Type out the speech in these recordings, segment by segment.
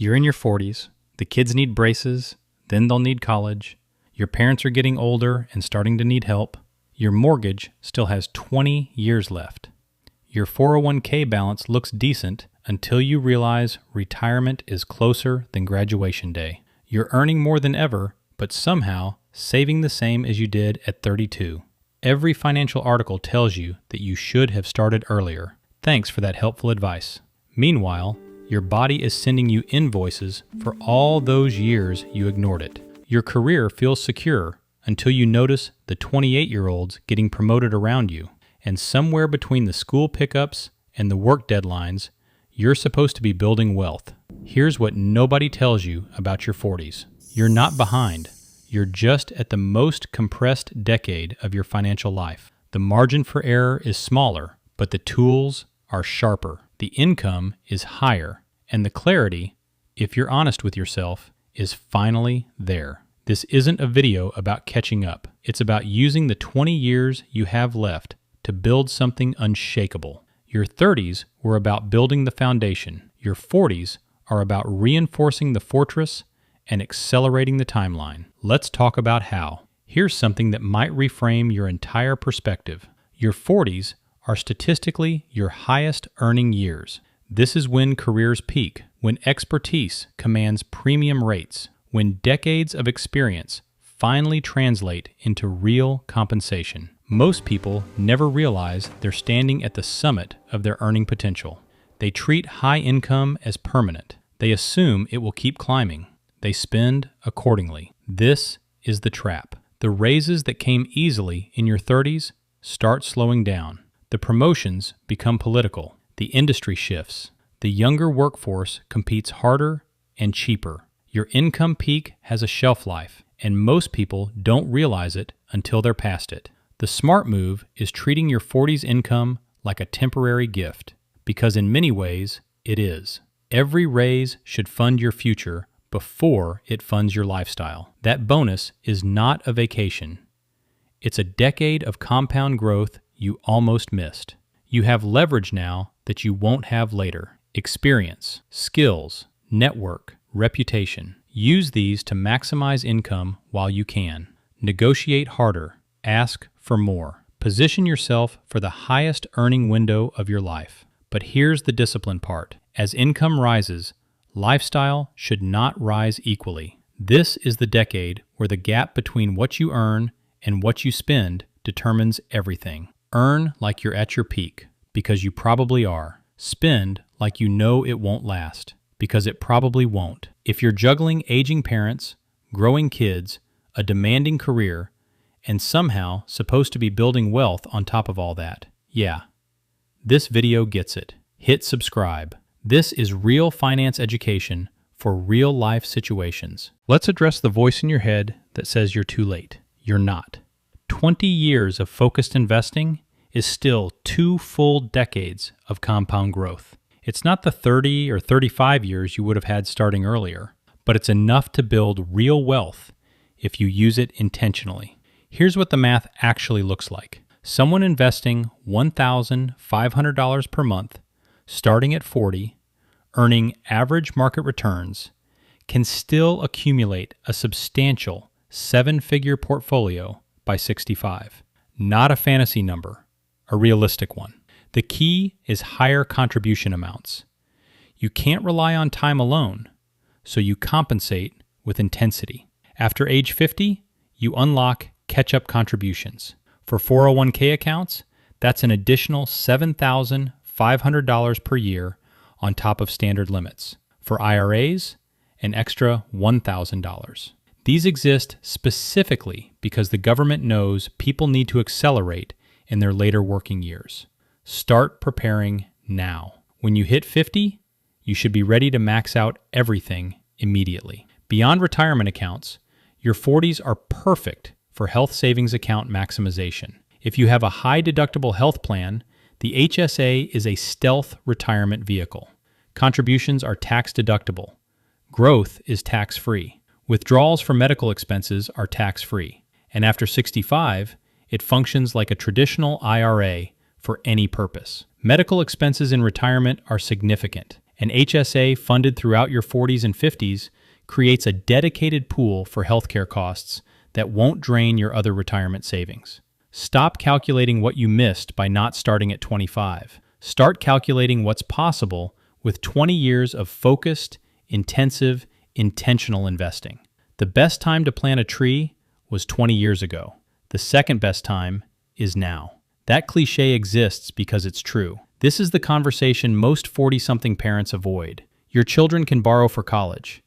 You're in your 40s, the kids need braces, then they'll need college, your parents are getting older and starting to need help, your mortgage still has 20 years left. Your 401k balance looks decent until you realize retirement is closer than graduation day. You're earning more than ever, but somehow saving the same as you did at 32. Every financial article tells you that you should have started earlier. Thanks for that helpful advice. Meanwhile, your body is sending you invoices for all those years you ignored it. Your career feels secure until you notice the 28-year-olds getting promoted around you. And somewhere between the school pickups and the work deadlines, you're supposed to be building wealth. Here's what nobody tells you about your 40s. You're not behind. You're just at the most compressed decade of your financial life. The margin for error is smaller, but the tools are sharper. The income is higher, and the clarity, if you're honest with yourself, is finally there. This isn't a video about catching up. It's about using the 20 years you have left to build something unshakable. Your 30s were about building the foundation. Your 40s are about reinforcing the fortress and accelerating the timeline. Let's talk about how. Here's something that might reframe your entire perspective. Your 40s are statistically your highest earning years. This is when careers peak, when expertise commands premium rates, when decades of experience finally translate into real compensation. Most people never realize they're standing at the summit of their earning potential. They treat high income as permanent. They assume it will keep climbing. They spend accordingly. This is the trap. The raises that came easily in your 30s start slowing down. The promotions become political. The industry shifts. The younger workforce competes harder and cheaper. Your income peak has a shelf life, and most people don't realize it until they're past it. The smart move is treating your 40s income like a temporary gift, because in many ways, it is. Every raise should fund your future before it funds your lifestyle. That bonus is not a vacation. It's a decade of compound growth you almost missed. You have leverage now that you won't have later. Experience, skills, network, reputation. Use these to maximize income while you can. Negotiate harder. Ask for more. Position yourself for the highest earning window of your life. But here's the discipline part. As income rises, lifestyle should not rise equally. This is the decade where the gap between what you earn and what you spend determines everything. Earn like you're at your peak, because you probably are. Spend like you know it won't last, because it probably won't. If you're juggling aging parents, growing kids, a demanding career, and somehow supposed to be building wealth on top of all that, yeah, this video gets it. Hit subscribe. This is real finance education for real life situations. Let's address the voice in your head that says you're too late. You're not. 20 years of focused investing is still 2 full decades of compound growth. It's not the 30 or 35 years you would have had starting earlier, but it's enough to build real wealth if you use it intentionally. Here's what the math actually looks like. Someone investing $1,500 per month, starting at 40, earning average market returns, can still accumulate a substantial 7-figure portfolio by 65. Not a fantasy number, a realistic one. The key is higher contribution amounts. You can't rely on time alone, so you compensate with intensity. After age 50, you unlock catch-up contributions. For 401k accounts, that's an additional $7,500 per year on top of standard limits. For IRAs, an extra $1,000. These exist specifically because the government knows people need to accelerate in their later working years. Start preparing now. When you hit 50, you should be ready to max out everything immediately. Beyond retirement accounts, your 40s are perfect for health savings account maximization. If you have a high deductible health plan, the HSA is a stealth retirement vehicle. Contributions are tax deductible. Growth is tax-free. Withdrawals for medical expenses are tax-free. And after 65, it functions like a traditional IRA for any purpose. Medical expenses in retirement are significant, An HSA funded throughout your 40s and 50s creates a dedicated pool for healthcare costs that won't drain your other retirement savings. Stop calculating what you missed by not starting at 25. Start calculating what's possible with 20 years of focused, intensive, intentional investing. The best time to plant a tree was 20 years ago. The second best time is now. That cliche exists because it's true. This is the conversation most 40-something parents avoid. Your children can borrow for college.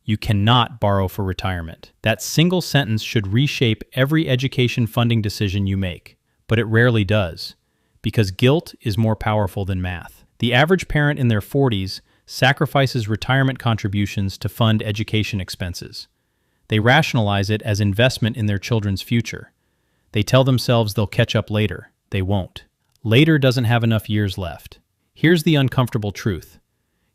You cannot borrow for retirement. That single sentence should reshape every education funding decision you make, but it rarely does, because guilt is more powerful than math. The average parent in their 40s sacrifices retirement contributions to fund education expenses. They rationalize it as investment in their children's future. They tell themselves they'll catch up later. They won't. Later doesn't have enough years left. Here's the uncomfortable truth.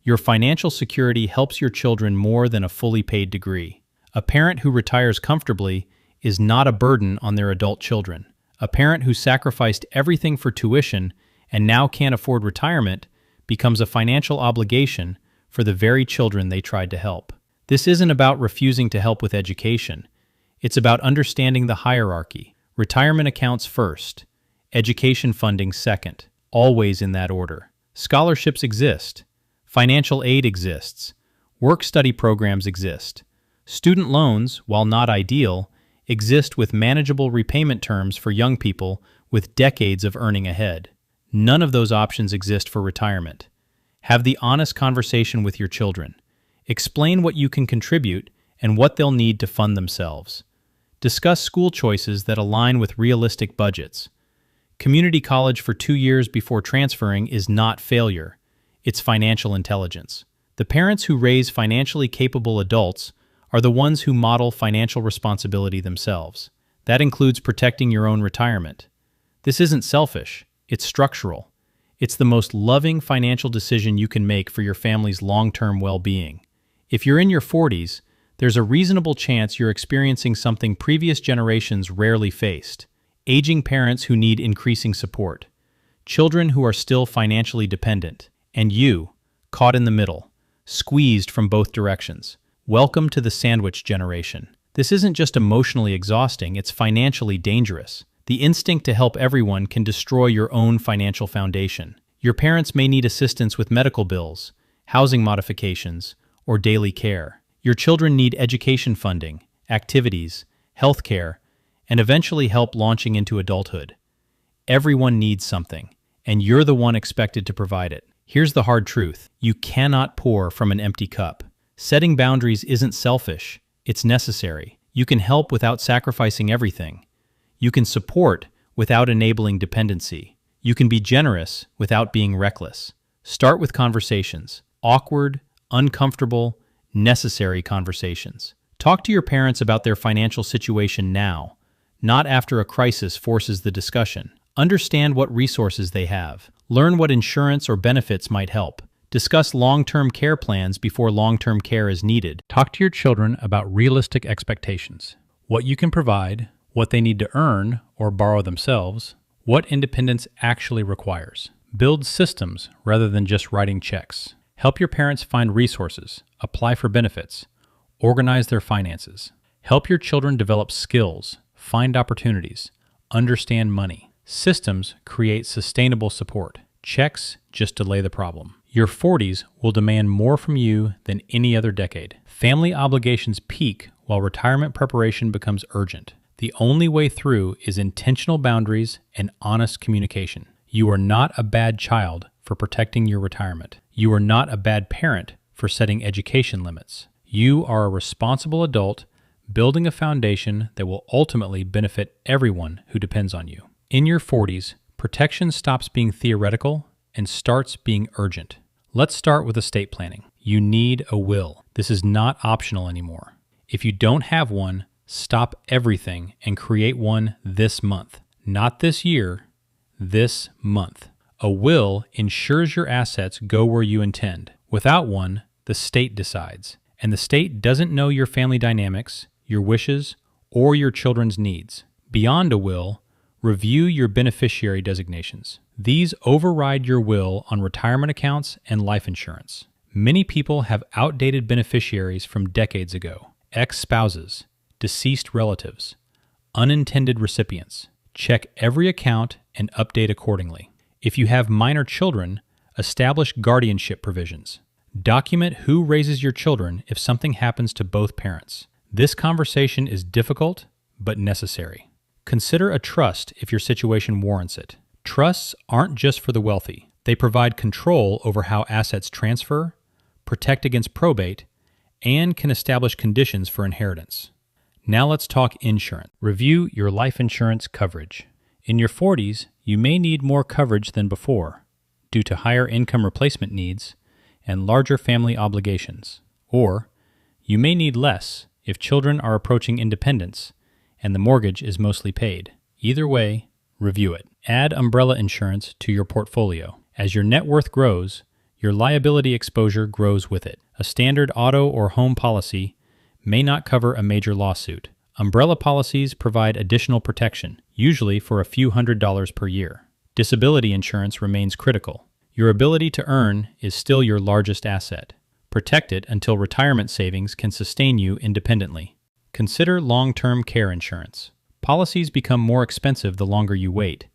Your financial security helps your children more than a fully paid degree. A parent who retires comfortably is not a burden on their adult children. A parent who sacrificed everything for tuition and now can't afford retirement becomes a financial obligation for the very children they tried to help. This isn't about refusing to help with education. It's about understanding the hierarchy. Retirement accounts first, education funding second, always in that order. Scholarships exist. Financial aid exists. Work-study programs exist. Student loans, while not ideal, exist with manageable repayment terms for young people with decades of earning ahead. None of those options exist for retirement. Have the honest conversation with your children. Explain what you can contribute and what they'll need to fund themselves. Discuss school choices that align with realistic budgets. Community college for 2 years before transferring is not failure. It's financial intelligence. The parents who raise financially capable adults are the ones who model financial responsibility themselves. That includes protecting your own retirement. This isn't selfish, it's structural. It's the most loving financial decision you can make for your family's long-term well-being. If you're in your 40s, there's a reasonable chance you're experiencing something previous generations rarely faced: aging parents who need increasing support, children who are still financially dependent, and you, caught in the middle, squeezed from both directions. Welcome to the sandwich generation. This isn't just emotionally exhausting, it's financially dangerous. The instinct to help everyone can destroy your own financial foundation. Your parents may need assistance with medical bills, housing modifications, or daily care. Your children need education funding, activities, health care, and eventually help launching into adulthood. Everyone needs something, and you're the one expected to provide it. Here's the hard truth. You cannot pour from an empty cup. Setting boundaries isn't selfish, it's necessary. You can help without sacrificing everything. You can support without enabling dependency. You can be generous without being reckless. Start with conversations. Awkward, uncomfortable, necessary conversations. Talk to your parents about their financial situation now, not after a crisis forces the discussion. Understand what resources they have. Learn what insurance or benefits might help. Discuss long-term care plans before long-term care is needed. Talk to your children about realistic expectations. What you can provide, what they need to earn or borrow themselves, what independence actually requires. Build systems rather than just writing checks. Help your parents find resources, apply for benefits, organize their finances. Help your children develop skills, find opportunities, understand money. Systems create sustainable support. Checks just delay the problem. Your 40s will demand more from you than any other decade. Family obligations peak while retirement preparation becomes urgent. The only way through is intentional boundaries and honest communication. You are not a bad child for protecting your retirement. You are not a bad parent for setting education limits. You are a responsible adult building a foundation that will ultimately benefit everyone who depends on you. In your 40s, protection stops being theoretical and starts being urgent. Let's start with estate planning. You need a will. This is not optional anymore. If you don't have one, stop everything and create one this month. Not this year, this month. A will ensures your assets go where you intend. Without one, the state decides. And the state doesn't know your family dynamics, your wishes, or your children's needs. Beyond a will, review your beneficiary designations. These override your will on retirement accounts and life insurance. Many people have outdated beneficiaries from decades ago, ex-spouses, deceased relatives, unintended recipients. Check every account and update accordingly. If you have minor children, establish guardianship provisions. Document who raises your children if something happens to both parents. This conversation is difficult, but necessary. Consider a trust if your situation warrants it. Trusts aren't just for the wealthy. They provide control over how assets transfer, protect against probate, and can establish conditions for inheritance. Now let's talk insurance. Review your life insurance coverage. In your 40s, you may need more coverage than before due to higher income replacement needs and larger family obligations. Or you may need less if children are approaching independence and the mortgage is mostly paid. Either way, review it. Add umbrella insurance to your portfolio. As your net worth grows, your liability exposure grows with it. A standard auto or home policy may not cover a major lawsuit. Umbrella policies provide additional protection, usually for a few $100s per year. Disability insurance remains critical. Your ability to earn is still your largest asset. Protect it until retirement savings can sustain you independently. Consider long-term care insurance. Policies become more expensive the longer you wait,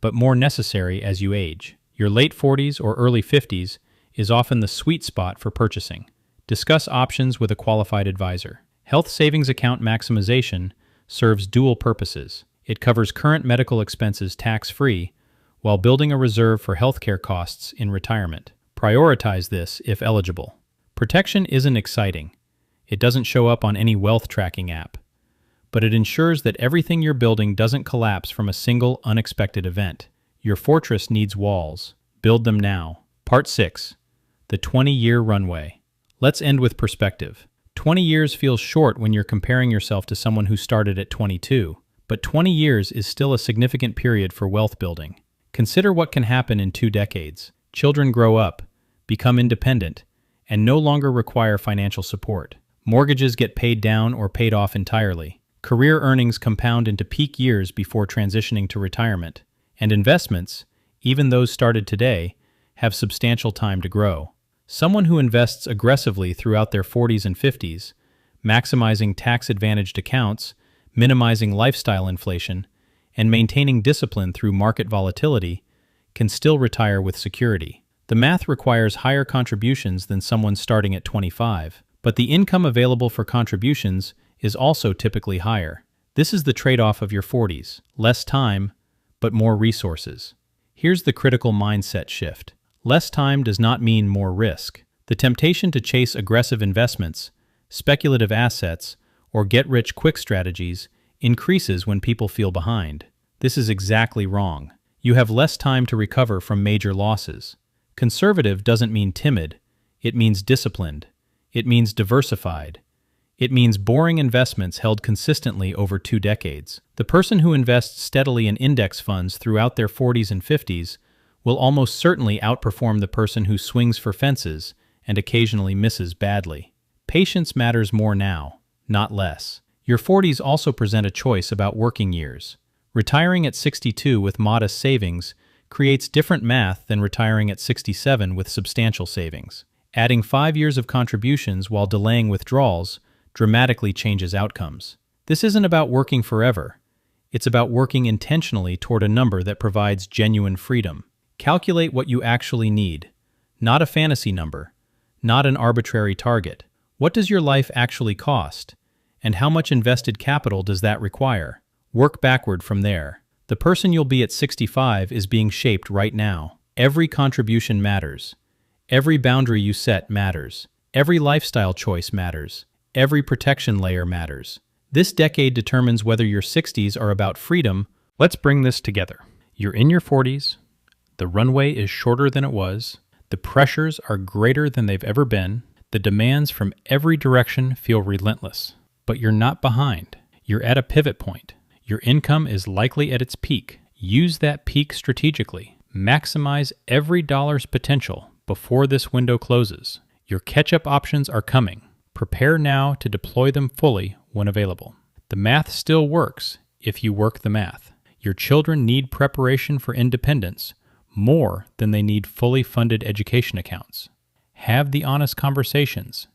but more necessary as you age. Your late 40s or early 50s is often the sweet spot for purchasing. Discuss options with a qualified advisor. Health savings account maximization serves dual purposes. It covers current medical expenses tax-free while building a reserve for healthcare costs in retirement. Prioritize this if eligible. Protection isn't exciting. It doesn't show up on any wealth tracking app, but it ensures that everything you're building doesn't collapse from a single unexpected event. Your fortress needs walls. Build them now. Part 6. The 20-year runway. Let's end with perspective. 20 years feels short when you're comparing yourself to someone who started at 22, but 20 years is still a significant period for wealth building. Consider what can happen in 2 decades. Children grow up, become independent, and no longer require financial support. Mortgages get paid down or paid off entirely. Career earnings compound into peak years before transitioning to retirement. And investments, even those started today, have substantial time to grow. Someone who invests aggressively throughout their 40s and 50s, maximizing tax-advantaged accounts, minimizing lifestyle inflation, and maintaining discipline through market volatility, can still retire with security. The math requires higher contributions than someone starting at 25, but the income available for contributions is also typically higher. This is the trade-off of your 40s: less time, but more resources. Here's the critical mindset shift. Less time does not mean more risk. The temptation to chase aggressive investments, speculative assets, or get-rich-quick strategies increases when people feel behind. This is exactly wrong. You have less time to recover from major losses. Conservative doesn't mean timid. It means disciplined. It means diversified. It means boring investments held consistently over 2 decades. The person who invests steadily in index funds throughout their 40s and 50s will almost certainly outperform the person who swings for fences and occasionally misses badly. Patience matters more now, not less. Your 40s also present a choice about working years. Retiring at 62 with modest savings creates different math than retiring at 67 with substantial savings. Adding 5 years of contributions while delaying withdrawals dramatically changes outcomes. This isn't about working forever. It's about working intentionally toward a number that provides genuine freedom. Calculate what you actually need, not a fantasy number, not an arbitrary target. What does your life actually cost, and how much invested capital does that require? Work backward from there. The person you'll be at 65 is being shaped right now. Every contribution matters. Every boundary you set matters. Every lifestyle choice matters. Every protection layer matters. This decade determines whether your 60s are about freedom. Let's bring this together. You're in your 40s. The runway is shorter than it was. The pressures are greater than they've ever been. The demands from every direction feel relentless. But you're not behind. You're at a pivot point. Your income is likely at its peak. Use that peak strategically. Maximize every dollar's potential before this window closes. Your catch-up options are coming. Prepare now to deploy them fully when available. The math still works if you work the math. Your children need preparation for independence more than they need fully funded education accounts. Have the honest conversations.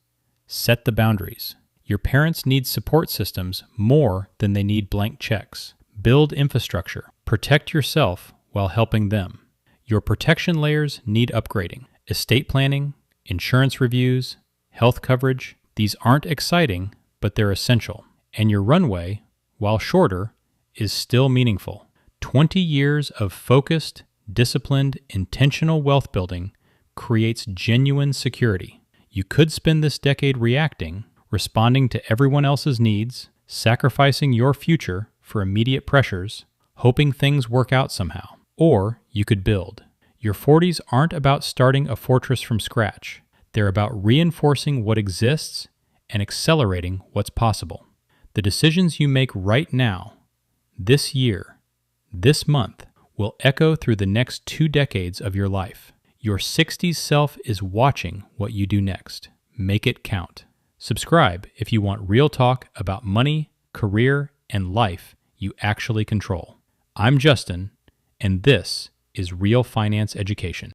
Set the boundaries. Your parents need support systems more than they need blank checks. Build infrastructure. Protect yourself while helping them. Your protection layers need upgrading. Estate planning, insurance reviews, health coverage. These aren't exciting, but they're essential. And your runway, while shorter, is still meaningful. 20 years of focused, disciplined, intentional wealth building creates genuine security. You could spend this decade reacting, responding to everyone else's needs, sacrificing your future for immediate pressures, hoping things work out somehow. Or you could build. Your 40s aren't about starting a fortress from scratch. They're about reinforcing what exists and accelerating what's possible. The decisions you make right now, this year, this month, will echo through the next 2 decades of your life. Your 60s self is watching what you do next. Make it count. Subscribe if you want real talk about money, career, and life you actually control. I'm Justin, and this is Real Finance Education.